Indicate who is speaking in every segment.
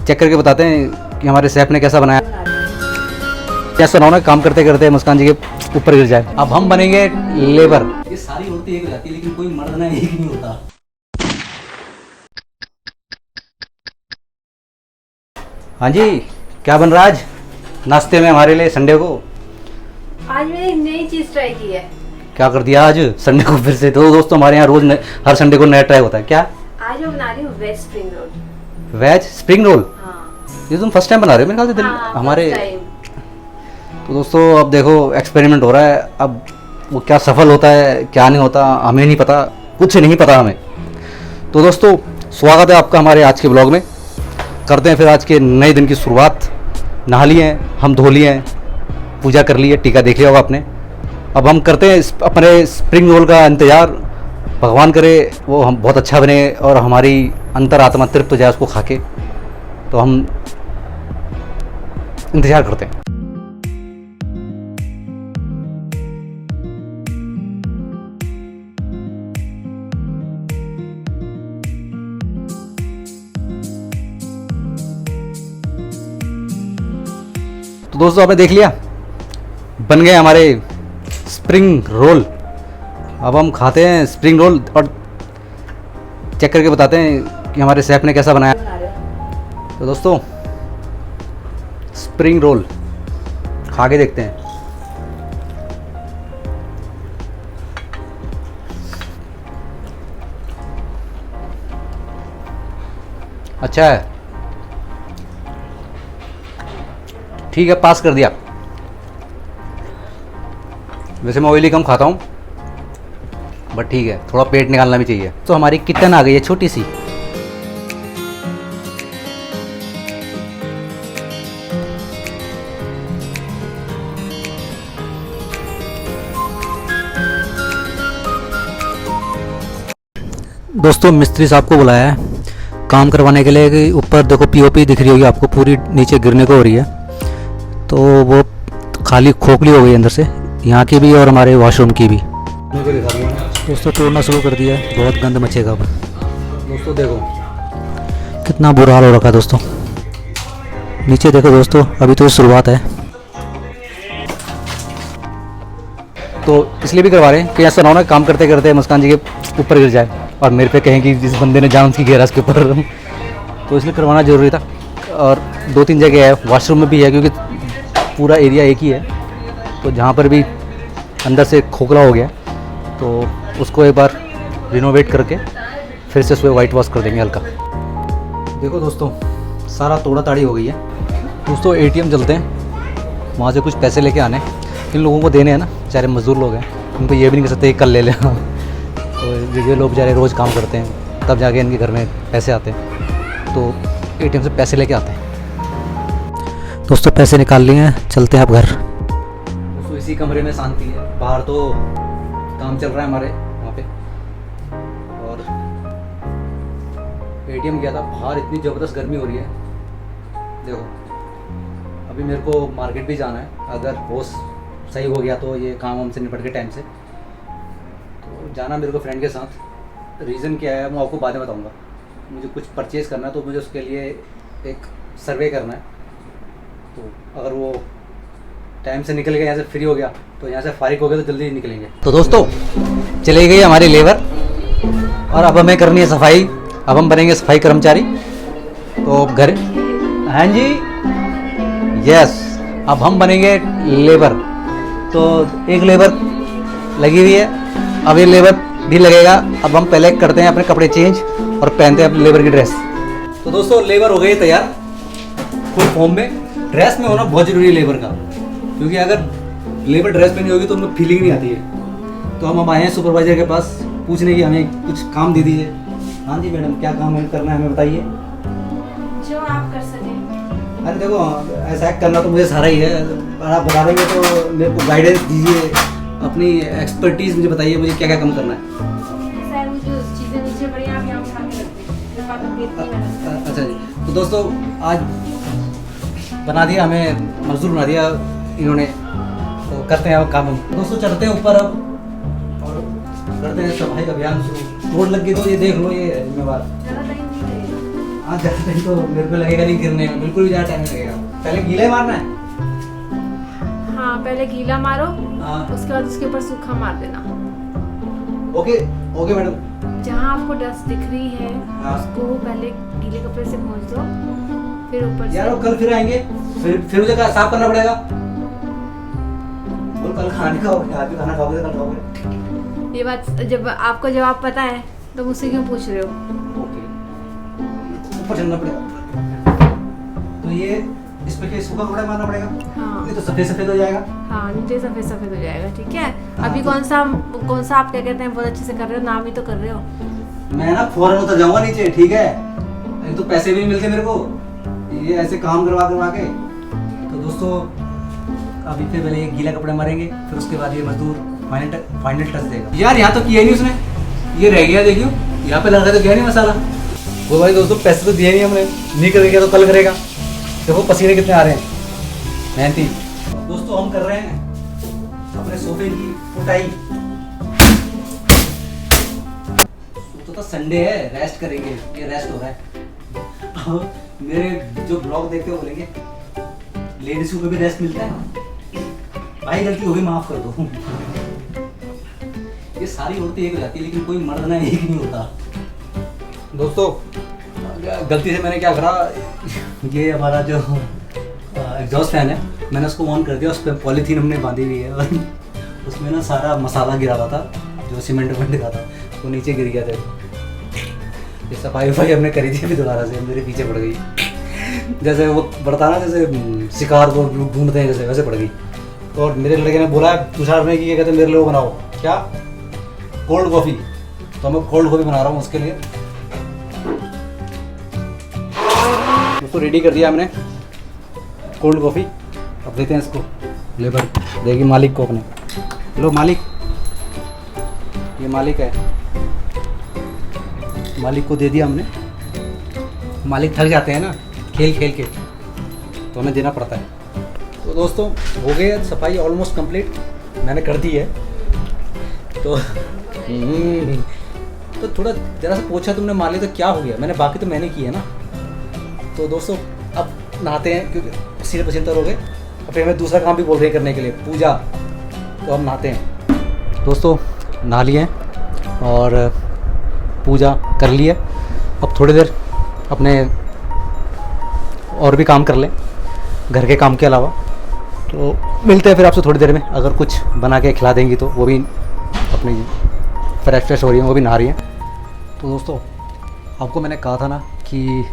Speaker 1: Check करके बताते हैं कि हमारे शेफ ने कैसा बनाया। कैसा ना हो ना काम करते करते मुस्कान जी के ऊपर गिर जाए। अब हम बनेंगे लेबर। ये सारी औरतें एक हो जाती है लेकिन कोई मर्द ना एक नहीं होता। हाँ जी, क्या बन रहा है आज नाश्ते में हमारे लिए संडे को?
Speaker 2: आज मैंने एक नई चीज ट्राई की है। क्या
Speaker 1: कर दिया आज संडे को फिर से? तो दोस्तों हमारे यहाँ रोज हर संडे को नया ट्राई होता है। क्या?
Speaker 2: आज मैं बना रही हूँ veg spring roll.
Speaker 1: Veg spring roll?
Speaker 2: हाँ।
Speaker 1: ये तुम फर्स्ट टाइम बना रहे हो मेरे ख्याल से?
Speaker 2: हाँ,
Speaker 1: हमारे तो दोस्तों अब देखो एक्सपेरिमेंट हो रहा है। अब वो क्या सफल होता है क्या नहीं होता हमें नहीं पता, कुछ नहीं पता हमें। तो दोस्तों स्वागत है आपका हमारे आज के ब्लॉग में। करते हैं फिर आज के नए दिन की शुरुआत। नहा लिए हैं, हम धो लिए हैं, पूजा कर ली है, टीका देख लिया होगा आपने। अब हम करते हैं अपने स्प्रिंग रोल का इंतज़ार। भगवान करे वो हम बहुत अच्छा बने और हमारी अंतरात्मा तृप्त हो जाए उसको खा के। तो हम इंतज़ार करते हैं। तो दोस्तों आपने देख लिया, बन गए हमारे स्प्रिंग रोल। अब हम खाते हैं स्प्रिंग रोल और चेक करके बताते हैं कि हमारे शेफ ने कैसा बनाया। तो दोस्तों स्प्रिंग रोल खा के देखते हैं। अच्छा है, ठीक है, पास कर दिया। वैसे मैं ऑयली कम खाता हूँ बट ठीक है, थोड़ा पेट निकालना भी चाहिए। तो हमारी किचन आ गई है छोटी सी। दोस्तों मिस्त्री साहब को बुलाया है काम करवाने के लिए कि ऊपर देखो पीओपी दिख रही होगी आपको, पूरी नीचे गिरने को हो रही है। तो वो खाली खोखली हो गई अंदर से, यहाँ की भी और हमारे वॉशरूम की भी। दोस्तों तोड़ना शुरू कर दिया है, बहुत गंद मचेगा अब। दोस्तों देखो कितना बुरा हाल हो रखा है दोस्तों, नीचे देखो दोस्तों, अभी तो शुरुआत है। तो इसलिए भी करवा रहे हैं कि ऐसा ना हो ना काम करते करते मुस्कान जी के ऊपर गिर जाए और मेरे पे कहें कि जिस बंदे ने जान उसकी घेरा उसके ऊपर। तो इसलिए करवाना ज़रूरी था। और 2-3 जगह है, वॉशरूम में भी है क्योंकि पूरा एरिया एक ही है। तो जहाँ पर भी अंदर से खोखला हो गया तो उसको एक बार रिनोवेट करके फिर से उसमें वाइट वॉश कर देंगे हल्का। देखो दोस्तों सारा तोड़ा ताड़ी हो गई है। दोस्तों एटीएम चलते हैं, वहाँ से कुछ पैसे लेके आने, इन लोगों को देने हैं ना, बेचारे मजदूर लोग हैं, उनको ये भी नहीं कर सकते कल ले लें। तो ये लोग बेचारे रोज़ काम करते हैं तब जाके इनके घर में पैसे आते हैं। तो एटीएम से पैसे लेके आते हैं। दोस्तों पैसे निकाल लिए हैं, चलते हैं अब घर। दोस्तों इसी कमरे में शांति है, बाहर तो काम चल रहा है हमारे वहाँ पे। और एटीएम गया था, बाहर इतनी ज़बरदस्त गर्मी हो रही है। देखो अभी मेरे को मार्केट भी जाना है, अगर होश सही हो गया तो ये काम हमसे निपट के टाइम से तो जाना मेरे को फ्रेंड के साथ। रीज़न क्या है मैं आपको बाद में बताऊँगा। मुझे कुछ परचेज़ करना है तो मुझे उसके लिए एक सर्वे करना है। तो अगर वो टाइम से निकल गया, यहाँ से फ्री हो गया तो यहाँ से फारिग हो गया तो जल्दी निकलेंगे। तो दोस्तों चली गई हमारी लेबर और अब हमें करनी है सफाई। अब हम बनेंगे सफाई कर्मचारी। तो घर, हाँ जी यस, अब हम बनेंगे लेबर। तो एक लेबर लगी हुई है, अब ये लेबर भी लगेगा। अब हम पहले करते हैं अपने कपड़े चेंज और पहनते हैं अपने लेबर की ड्रेस। तो दोस्तों लेबर हो गई तैयार फुल फॉर्म में। ड्रेस में होना बहुत ज़रूरी है लेबर का, क्योंकि अगर लेबर ड्रेस में नहीं होगी तो उनको फीलिंग नहीं आती है। तो हम आए हैं सुपरवाइजर के पास पूछने की हमें कुछ काम दे दीजिए। हाँ जी मैडम, क्या काम करना है हमें बताइए।
Speaker 2: जो आप कर सकें।
Speaker 1: अरे देखो ऐसा करना तो मुझे सारा ही है, आप बता देंगे तो मेरे को गाइडेंस दीजिए, अपनी एक्सपर्टीज मुझे बताइए, मुझे क्या क्या काम करना है।
Speaker 2: सर मुझे चीज़ें नीचे पड़ी आप यहाँ उठा के रख दें।
Speaker 1: अच्छा जी, तो दोस्तों आज बना दिया, हमें मजदूर बना दिया इन्होंने। तो करते हैं अब काम। दोस्तों चढ़ते हैं ऊपर अब और करते हैं सफाई अभियान शुरू। रोड लग गई तो ये देख लो, ये जिम्मेवार। हाँ ज़्यादा टाइम तो मेरे को लगेगा नहीं गिरने में, बिल्कुल भी ज़्यादा टाइम नहीं लगेगा। पहले गीला ही मारना है।
Speaker 2: हाँ पहले गीला मारो,
Speaker 1: हाँ
Speaker 2: उसके बाद उसके ऊपर सूखा मार देना।
Speaker 1: Okay okay madam.
Speaker 2: जहाँ आपको डस्ट दिख रही है
Speaker 1: हाँ।
Speaker 2: उसको पहले गीले कपड़े से पोंछ दो, फिर ऊपर
Speaker 1: यार
Speaker 2: से।
Speaker 1: वो कल फिर आएंगे, फिर मुझे साफ करना पड़ेगा। और कल खाने खाओगे, आज भी खाना खाओगे तो कल खाओगे।
Speaker 2: ये बात जब आपको जवाब पता है तो मुझसे क्यों पूछ रहे हो?
Speaker 1: ओके ऊपर चलना पड़ेगा। तो ये इस पे क्या सूखा कपड़ा मारना पड़ेगा?
Speaker 2: हाँ
Speaker 1: नहीं तो सफेद सफेद हो जाएगा।
Speaker 2: हाँ नीचे सफेद सफेद हो जाएगा, ठीक है।
Speaker 1: हाँ,
Speaker 2: अभी
Speaker 1: तो-
Speaker 2: कौन सा आप क्या कहते हैं, बहुत अच्छे से कर रहे हो, नाम ही तो कर रहे हो।
Speaker 1: मैं ना फौरन उतर जाऊंगा नीचे, ठीक है। एक तो पैसे भी नहीं मिलते मेरे को ये ऐसे काम करवा करवा के। तो दोस्तों अभी फिर पहले ये गीला कपड़ा मारेंगे, फिर उसके बाद ये मजदूर फाइनल टच देगा। यार यहाँ तो किया नहीं उसने, ये रह गया देखियो, यहाँ पे लगा तो गया नहीं मसाला। वो भाई दोस्तों पैसे तो दिए नहीं हमने, नहीं करेगा तो कल करेगा। देखो पसीने कितने आ रहे हैं, मेहनती। दोस्तों हम कर रहे हैं अपने सोफे की पुताई। तो संडे है, रेस्ट करेंगे, ये रेस्ट हो रहा है। अब मेरे जो ब्लॉग देखते हो बोलेंगे लेडीज को भी रेस्ट मिलता है। भाई गलती हो गई, माफ कर दो। ये सारी औरतें एक हो जाती है लेकिन कोई मर्द ना एक नहीं होता। दोस्तों गलती से मैंने क्या करा, ये हमारा जो एग्जॉस्ट फैन है मैंने उसको ऑन कर दिया, उस पर पॉलीथीन हमने बांधी हुई है और उसमें ना सारा मसाला गिरा हुआ था, जो सीमेंट वेमेंट का था वो नीचे गिर गया था। ये सफाई वफाई हमने करी थी अभी दोबारा से, मेरे पीछे पड़ गई। जैसे वो बढ़ता ना, जैसे शिकार को ढूंढते हैं जैसे, वैसे पड़ गई। और मेरे लड़के ने बोला, पूछा कि क्या कहते हैं मेरे लिए वो बनाओ, क्या कोल्ड कॉफ़ी। तो मैं कोल्ड कॉफ़ी बना रहा हूँ उसके लिए। उसको रेडी कर दिया हमने कोल्ड कॉफ़ी। अब देते हैं इसको, लेबर देगी मालिक को अपने। लो मालिक, ये मालिक है, मालिक को दे दिया हमने। मालिक थक जाते हैं ना खेल खेल के, तो हमें देना पड़ता है। तो दोस्तों हो गई है सफाई ऑलमोस्ट कंप्लीट, मैंने कर दी है। तो तो थोड़ा जरा सा पोछा तुमने मार लिया तो क्या हो गया, मैंने बाकी तो मैंने की है ना। तो दोस्तों अब नहाते हैं क्योंकि पसीने पसीने हो गए। अब फिर हमें दूसरा काम भी बोल रहे हैं करने के लिए, पूजा। तो हम नहाते हैं। दोस्तों नहा लिए हैं और पूजा कर ली है। अब थोड़ी देर अपने और भी काम कर लें घर के काम के अलावा। तो मिलते हैं फिर आपसे थोड़ी देर में। अगर कुछ बना के खिला देंगी तो वो भी अपनी फ्रेश हो रही हैं, वो भी नहा रही हैं। तो दोस्तों आपको मैंने कहा था ना कि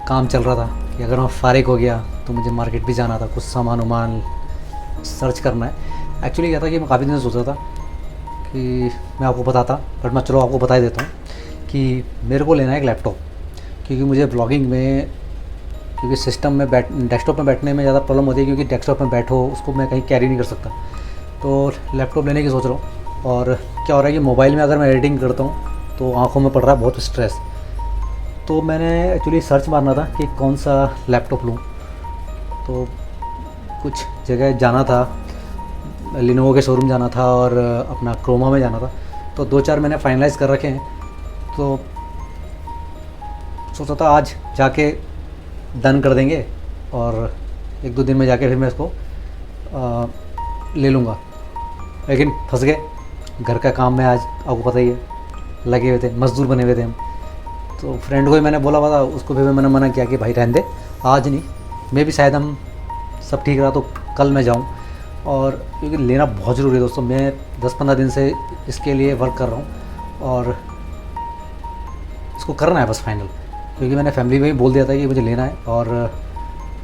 Speaker 1: काम चल रहा था कि अगर मैं फारिग हो गया तो मुझे मार्केट भी जाना था, कुछ सामान वामान सर्च करना है। एक्चुअली क्या था कि मैं काफ़ी दिन से सोच रहा था कि मैं आपको बताता, बट मैं चलो आपको बता ही देता हूँ कि मेरे को लेना है एक लैपटॉप। क्योंकि मुझे ब्लॉगिंग में, क्योंकि सिस्टम में डेस्कटॉप में बैठने में ज़्यादा प्रॉब्लम होती है, क्योंकि डेस्कटॉप में बैठो उसको मैं कहीं कैरी नहीं कर सकता। तो लैपटॉप लेने की सोच रहा हूँ। और क्या हो रहा है कि मोबाइल में अगर मैं एडिटिंग करता हूँ तो आँखों में पड़ रहा है बहुत स्ट्रेस। तो मैंने एक्चुअली सर्च मारना था कि कौन सा लैपटॉप लूँ। तो कुछ जगह जाना था, लिनोवो के शोरूम जाना था और अपना क्रोमा में जाना था। तो 2-4 मैंने फाइनलाइज़ कर रखे हैं। तो सोचा था आज जाके डन कर देंगे और 1-2 दिन में जाके फिर मैं इसको ले लूँगा। लेकिन फंस गए घर का काम में, आज आपको पता ही है लगे हुए थे, मज़दूर बने हुए थे हम। तो फ्रेंड को ही मैंने बोला था, उसको भी मैंने मना किया कि भाई रहने दे, आज नहीं, मैं भी शायद हम सब ठीक रहा तो कल मैं जाऊँ। और क्योंकि लेना बहुत ज़रूरी है दोस्तों, मैं 10-15 दिन से इसके लिए वर्क कर रहा हूँ और इसको करना है बस फाइनल। क्योंकि मैंने फैमिली में भी बोल दिया था कि मुझे लेना है और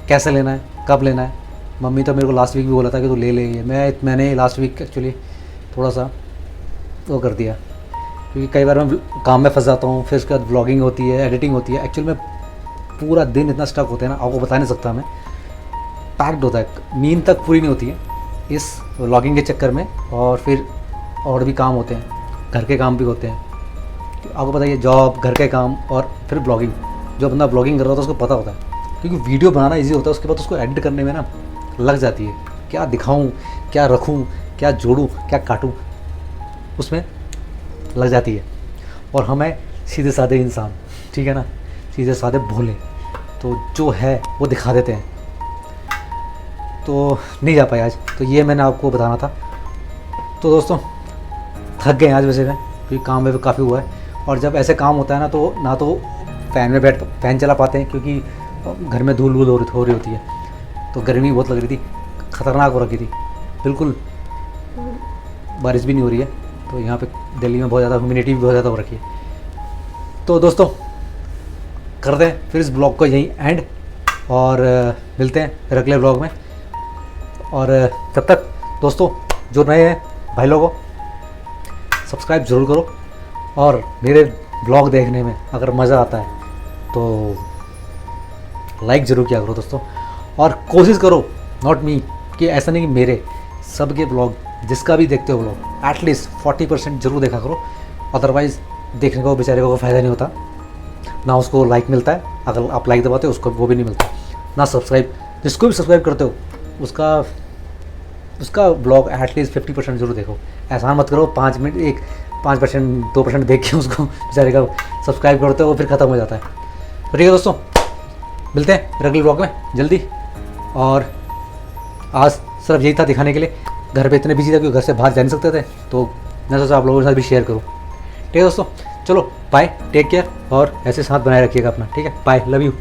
Speaker 1: कैसे लेना है, कब लेना है। मम्मी तो मेरे को लास्ट वीक भी बोला था कि तू ले ये। मैंने लास्ट वीक एक्चुअली थोड़ा सा वो कर दिया, क्योंकि कई बार मैं काम में फंस जाता हूँ, फिर उसके बाद व्लॉगिंग होती है, एडिटिंग होती है। एक्चुअली में पूरा दिन इतना स्टक होता है ना, आपको बता नहीं सकता मैं, पैक्ड होता है, नींद तक पूरी नहीं होती है इस व्लॉगिंग के चक्कर में। और फिर और भी काम होते हैं, घर के काम भी होते हैं, आपको पता है, जॉब, घर के काम और फिर ब्लॉगिंग। जो बंदा ब्लॉगिंग कर रहा होता है उसको पता होता है, क्योंकि वीडियो बनाना ईजी होता है, उसके बाद उसको एडिट करने में ना लग जाती है। क्या दिखाऊं, क्या रखूं, क्या जोड़ूं, क्या काटूं, उसमें लग जाती है। और हमें सीधे साधे इंसान, ठीक है ना, सीधे साधे भोले, तो जो है वो दिखा देते हैं। तो नहीं जा पाए आज, तो ये मैंने आपको बताना था। तो दोस्तों थक गए आज वैसे में, क्योंकि काम में भी काफ़ी हुआ है। और जब ऐसे काम होता है ना तो फ़ैन चला पाते हैं, क्योंकि घर में धूल वूल हो रही होती है। तो गर्मी बहुत लग रही थी, ख़तरनाक हो रखी थी बिल्कुल। बारिश भी नहीं हो रही है, तो यहाँ पे दिल्ली में बहुत ज़्यादा ह्यूमिडिटी भी बहुत ज़्यादा हो रखी है। तो दोस्तों करते हैं फिर इस ब्लॉग को यहीं एंड, और मिलते हैं अगले ब्लॉग में। और तब तक दोस्तों जो नए हैं भाई लोगों, सब्सक्राइब ज़रूर करो, और मेरे ब्लॉग देखने में अगर मज़ा आता है तो लाइक ज़रूर किया करो दोस्तों। और कोशिश करो, नॉट मी, कि ऐसा नहीं कि मेरे, सबके ब्लॉग जिसका भी देखते हो ब्लॉग एटलीस्ट 40% ज़रूर देखा करो। अदरवाइज़ देखने को बेचारे को फ़ायदा नहीं होता, ना उसको लाइक मिलता है, अगर आप लाइक दबाते हो उसको वो भी नहीं मिलता, ना सब्सक्राइब। जिसको भी सब्सक्राइब करते हो उसका ब्लॉग एटलीस्ट 50% ज़रूर देखो। एहसान मत करो 5% 2% देख के उसको बेचारे का सब्सक्राइब करते हो, फिर ख़त्म हो जाता है। तो ठीक है दोस्तों, मिलते हैं अगले ब्लॉग में जल्दी। और आज सिर्फ यही था दिखाने के लिए, घर पे इतने बिजी थे कि घर से बाहर जा नहीं सकते थे, तो मैं सोचा आप लोगों के साथ भी शेयर करूँ। ठीक है दोस्तों, चलो बाय, टेक केयर, और ऐसे साथ बनाए रखिएगा अपना। ठीक है, बाय, लव यू।